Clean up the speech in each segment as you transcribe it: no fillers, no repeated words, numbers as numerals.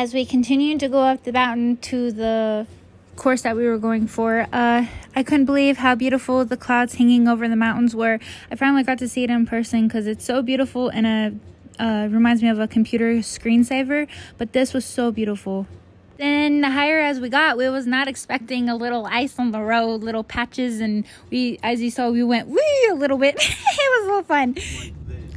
as we continued to go up the mountain to the course that we were going for, I couldn't believe how beautiful the clouds hanging over the mountains were. I finally got to see it in person because it's so beautiful, and reminds me of a computer screensaver, but this was so beautiful. Then the higher as we got, we was not expecting a little ice on the road, little patches, and we, as you saw, we went wee a little bit. It was a little fun.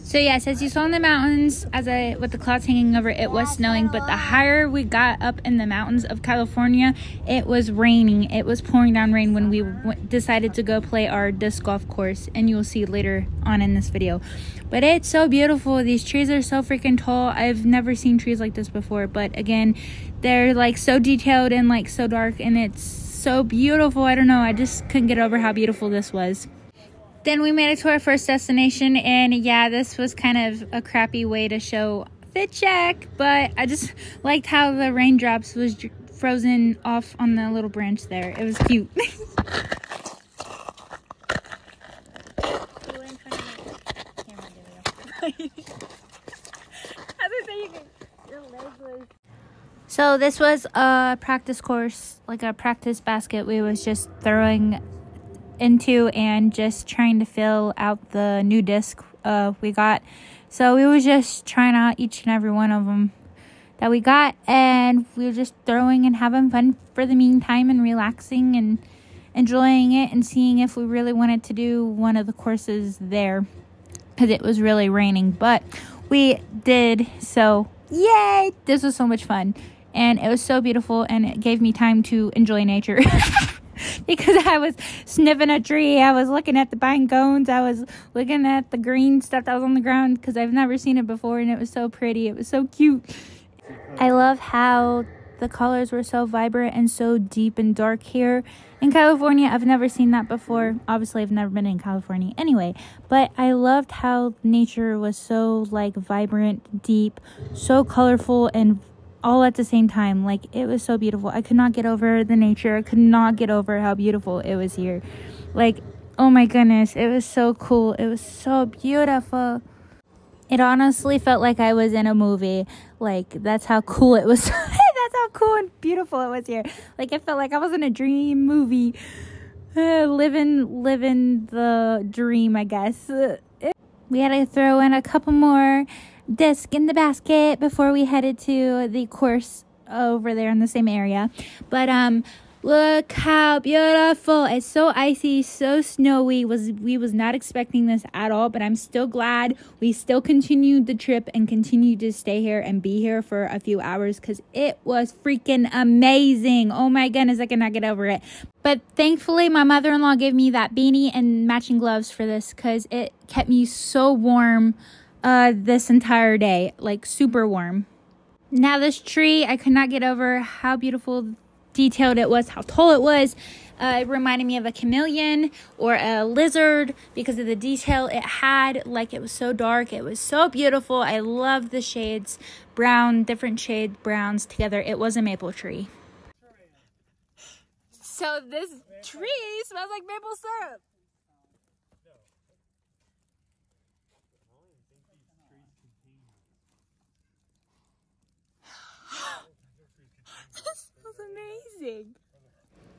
So yes, as you saw in the mountains, with the clouds hanging over, it was snowing. But the higher we got up in the mountains of California, it was raining. It was pouring down rain when we decided to go play our disc golf course, and you will see later on in this video. But it's so beautiful. These trees are so freaking tall. I've never seen trees like this before. But again, they're like so detailed and like so dark, and it's so beautiful. I don't know. I just couldn't get over how beautiful this was. Then we made it to our first destination, and yeah, this was kind of a crappy way to show fit check, but I just liked how the raindrops was frozen off on the little branch there. It was cute. So this was a practice course, like a practice basket we was just throwing into and just trying to fill out the new disc we got. So we was just trying out each and every one of them that we got, and we were just throwing and having fun for the meantime and relaxing and enjoying it and seeing if we really wanted to do one of the courses there, because it was really raining. But we did, so yay! This was so much fun, and it was so beautiful, and it gave me time to enjoy nature. Because I was sniffing a tree, I was looking at the pine cones, I was looking at the green stuff that was on the ground, because I've never seen it before, and it was so pretty. It was so cute. I love how the colors were so vibrant and so deep and dark here in California. I've never seen that before. Obviously, I've never been in California anyway, but I loved how nature was so like vibrant, deep, so colorful, and all at the same time. Like, it was so beautiful. I could not get over the nature. I could not get over how beautiful it was here. Like, oh my goodness, it was so cool. It was so beautiful. It honestly felt like I was in a movie. Like, that's how cool it was. That's how cool and beautiful it was here. Like, it felt like I was in a dream movie, living the dream, I guess. We had to throw in a couple more disc in the basket before we headed to the course over there in the same area. But look how beautiful. It's so icy, so snowy. We was not expecting this at all, but I'm still glad we still continued the trip and continued to stay here and be here for a few hours, because it was freaking amazing. Oh my goodness, I cannot get over it. But thankfully, my mother-in-law gave me that beanie and matching gloves for this, because it kept me so warm this entire day, like super warm. Now this tree, I could not get over how beautiful, detailed it was, how tall it was. It reminded me of a chameleon or a lizard because of the detail it had. Like, it was so dark, it was so beautiful. I love the shades, brown, different shade browns together. It was a maple tree. So this tree smells like maple syrup. This smells amazing.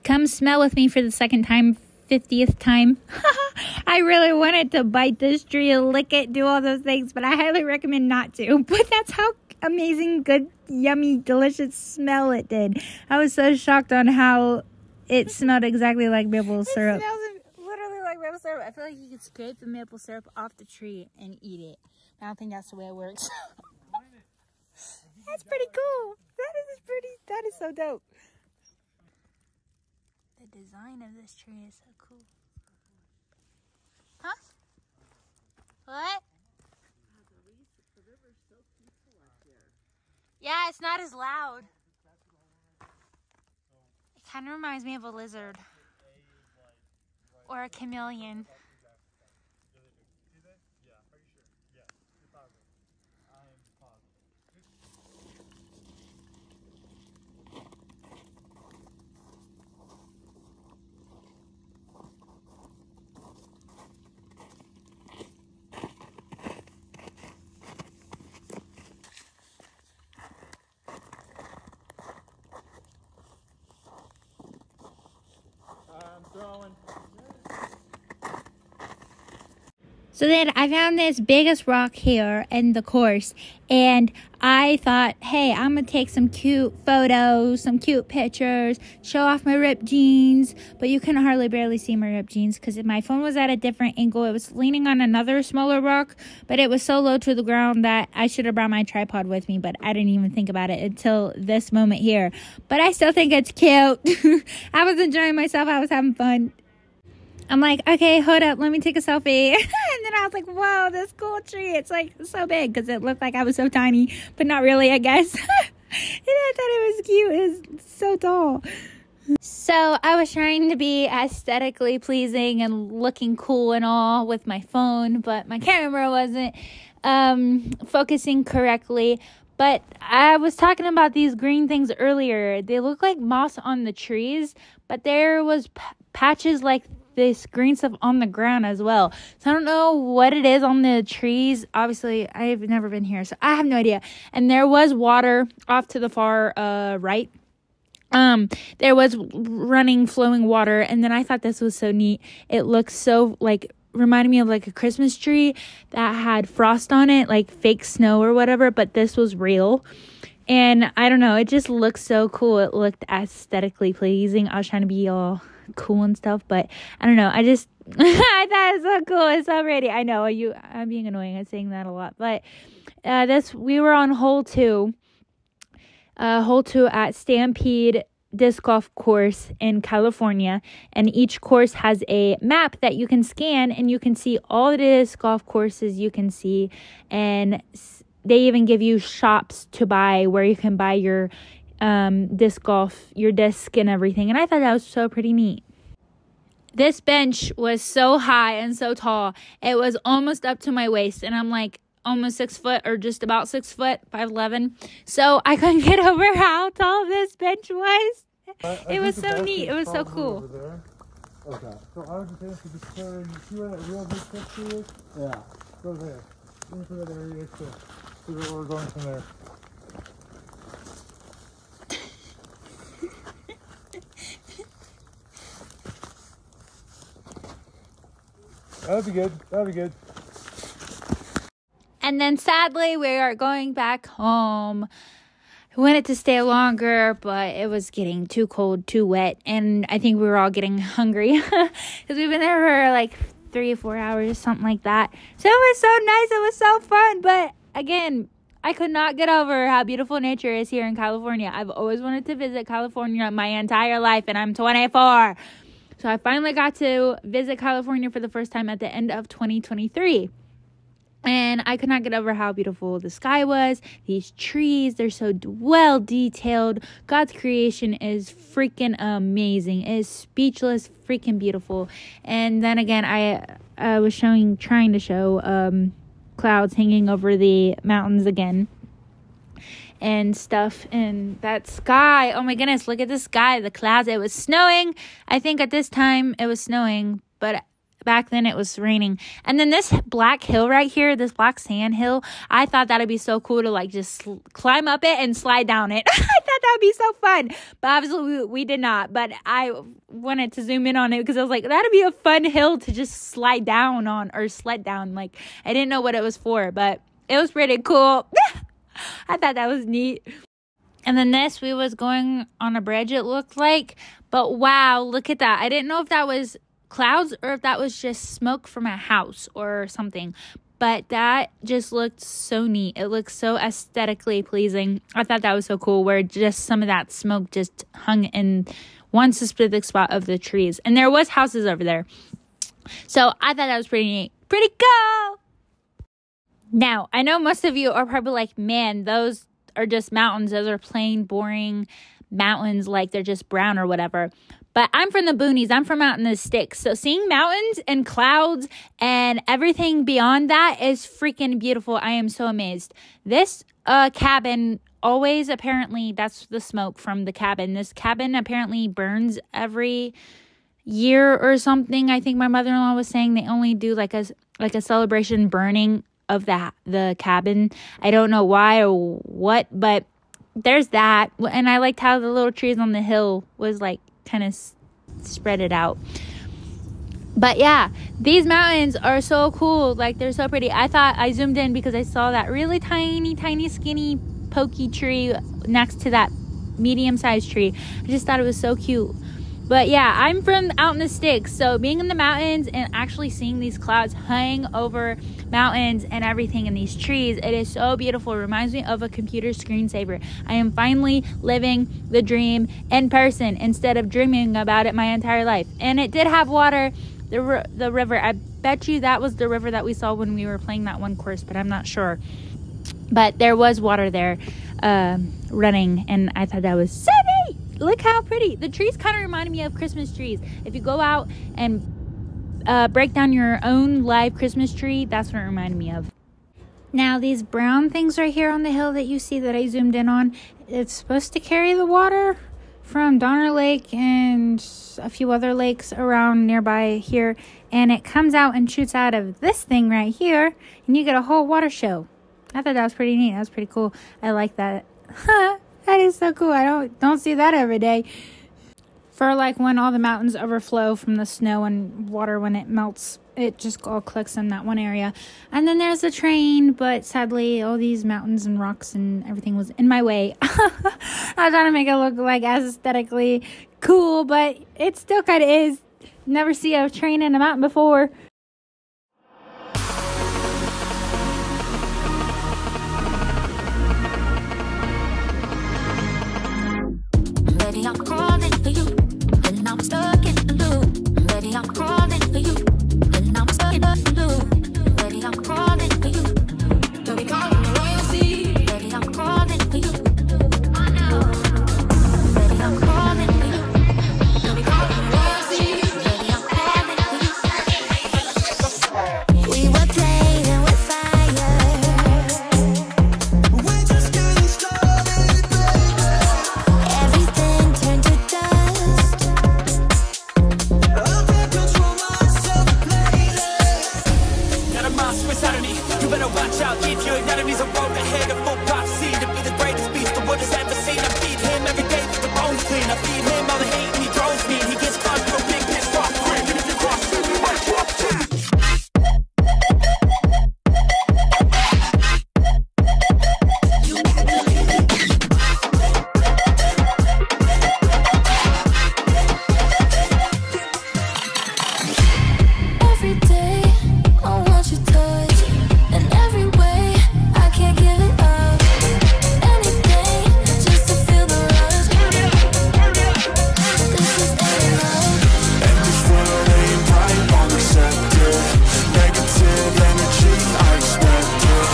Come smell with me for the second time, 50th time. I really wanted to bite this tree and lick it, do all those things, but I highly recommend not to. But that's how amazing, good, yummy, delicious smell it did. I was so shocked on how it smelled exactly like maple syrup. It smells literally like maple syrup. I feel like you could scrape the maple syrup off the tree and eat it. I don't think that's the way it works. That's pretty cool. That is so dope. The design of this tree is so cool. Huh? What? Yeah, it's not as loud. It kind of reminds me of a lizard. Or a chameleon. So then I found this biggest rock here in the course, and I thought, hey, I'm going to take some cute photos, some cute pictures, show off my ripped jeans, but you can barely see my ripped jeans because my phone was at a different angle. It was leaning on another smaller rock, but it was so low to the ground that I should have brought my tripod with me, but I didn't even think about it until this moment here. But I still think it's cute. I was enjoying myself. I was having fun. I'm like, okay, hold up, let me take a selfie. And then I was like, whoa, this cool tree. It's like so big because it looked like I was so tiny, but not really, I guess. And I thought it was cute. It was so tall. So I was trying to be aesthetically pleasing and looking cool and all with my phone, but my camera wasn't focusing correctly. But I was talking about these green things earlier. They look like moss on the trees, but there was patches like this green stuff on the ground as well. So I don't know what it is on the trees. Obviously, I've never been here, so I have no idea. And there was water off to the far right. There was running, flowing water, and then I thought this was so neat. It looks so, like, reminded me of, like, a Christmas tree that had frost on it, like fake snow or whatever, but this was real. And I don't know, it just looked so cool. It looked aesthetically pleasing. I was trying to be all cool and stuff, but I don't know, I just I thought it was so cool. It's so pretty. I know I'm being annoying. I'm saying that a lot, but we were on hole two at Stampede disc golf course in California, and each course has a map that you can scan and you can see all the disc golf courses you can see, and they even give you shops to buy where you can buy your disc golf, your disc and everything. And I thought that was so pretty neat. This bench was so high and so tall. It was almost up to my waist, and I'm like almost 6 foot, or just about 6 foot, 5'11". So I couldn't get over how tall this bench was. It was so neat. It was so cool. Okay, so I was just asking, just clearing, see where that real big picture is? Yeah, go there. Into that area, so see where we're going from there. That'd be good. That'd be good. And then sadly, we are going back home. We wanted to stay longer, but it was getting too cold, too wet, and I think we were all getting hungry because we've been there for like 3 or 4 hours, something like that. So it was so nice. It was so fun. But again, I could not get over how beautiful nature is here in California. I've always wanted to visit California my entire life, and I'm 24. So I finally got to visit California for the first time at the end of 2023. And I could not get over how beautiful the sky was. These trees, they're so well detailed. God's creation is freaking amazing. It is speechless, freaking beautiful. And then again, I was trying to show clouds hanging over the mountains again and stuff. And that sky, oh my goodness, look at the sky, the clouds. It was snowing. I think at this time it was snowing, but back then it was raining. And then this black hill right here, this black sand hill, I thought that'd be so cool to like just climb up it and slide down it. I thought that'd be so fun, but obviously we did not. But I wanted to zoom in on it because I was like, that'd be a fun hill to just slide down on, or sled down. Like, I didn't know what it was for, but it was pretty cool. I thought that was neat. And then we was going on a bridge, it looked like, but wow, look at that. I didn't know if that was clouds or if that was just smoke from a house or something, but that just looked so neat. It looked so aesthetically pleasing. I thought that was so cool, where just some of that smoke just hung in one specific spot of the trees, and there was houses over there. So I thought that was pretty neat. Pretty cool. Now, I know most of you are probably like, man, those are just mountains. Those are plain, boring mountains, like they're just brown or whatever. But I'm from the boonies. I'm from out in the sticks. So seeing mountains and clouds and everything beyond that is freaking beautiful. I am so amazed. This cabin always, apparently, that's the smoke from the cabin. This cabin apparently burns every year or something. I think my mother-in-law was saying they only do like a celebration burning of the cabin. I don't know why or what, but there's that. And I liked how the little trees on the hill was like kind of spread it out. But yeah, these mountains are so cool. Like, they're so pretty. I thought I zoomed in because I saw that really tiny, skinny, pokey tree next to that medium-sized tree. I just thought it was so cute. But yeah, I'm from out in the sticks, so being in the mountains and actually seeing these clouds hang over mountains and everything in these trees, it is so beautiful. It reminds me of a computer screensaver. I am finally living the dream in person instead of dreaming about it my entire life. And it did have water, the river. I bet you that was the river that we saw when we were playing that one course, but I'm not sure. But there was water there running, and I thought that was so neat. Look how pretty. The trees kind of reminded me of Christmas trees. If you go out and break down your own live Christmas tree, that's what it reminded me of. Now, these brown things right here on the hill that you see that I zoomed in on, it's supposed to carry the water from Donner Lake and a few other lakes around nearby here. And it comes out and shoots out of this thing right here, and you get a whole water show. I thought that was pretty neat. That was pretty cool. I like that. That is so cool. I don't see that every day. For like when all the mountains overflow from the snow and water, when it melts, it just all collects in that one area. And then there's the train, but sadly all these mountains and rocks and everything was in my way. I was trying to make it look like as aesthetically cool, but it still kind of is. Never see a train in a mountain before. I'm crawling for you, and I'm stuck in the loop. Ready, I'm crawling for you, and I'm stuck in the loop. Ready, I'm crawling for you. Don't be caught in the royalty. Ready, I'm crawling for you. I know. Ready, I'm crawling for you. Don't be caught in the royalty. Ready, I'm crawling for you. We were playing with fire. We're just getting started, baby. Everything turned to dust. I can't control myself lately. Got a monster inside of me. You better watch out. If your enemies a road ahead of full prophecy to be the greatest beast the world has ever seen. I feed him every day with the bones clean. I feed him all the hate and he throws me. He gets caught through a big pitch rock grin. And if you cross me, you might drop too. Every day I want your touch, and every way I can't give it up. Anything just to feel the rush. This is their love. And this world ain't right, I'm receptive. Negative energy, I expect it.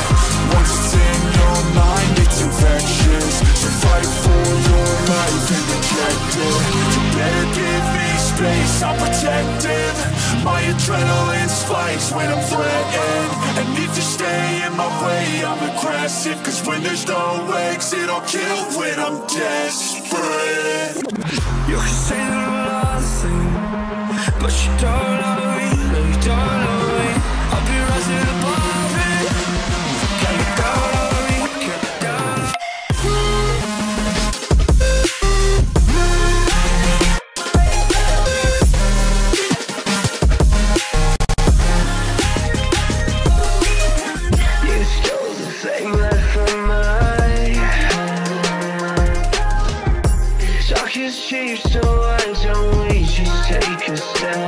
Once it's in your mind, it's infectious. So fight for your life and reject it. You better give me space, I'm protective. My adrenaline spikes when I'm threatened. And if you stay in my way, I'm aggressive. Cause when there's no exit, I'll kill when I'm desperate. You can say that I'm nothing, but you don't love me, no you don't love me. I'll be rising above it. Can you down on me, can you down? You stole the thing left from mine. Talk is cheap, so why don't we just take a step?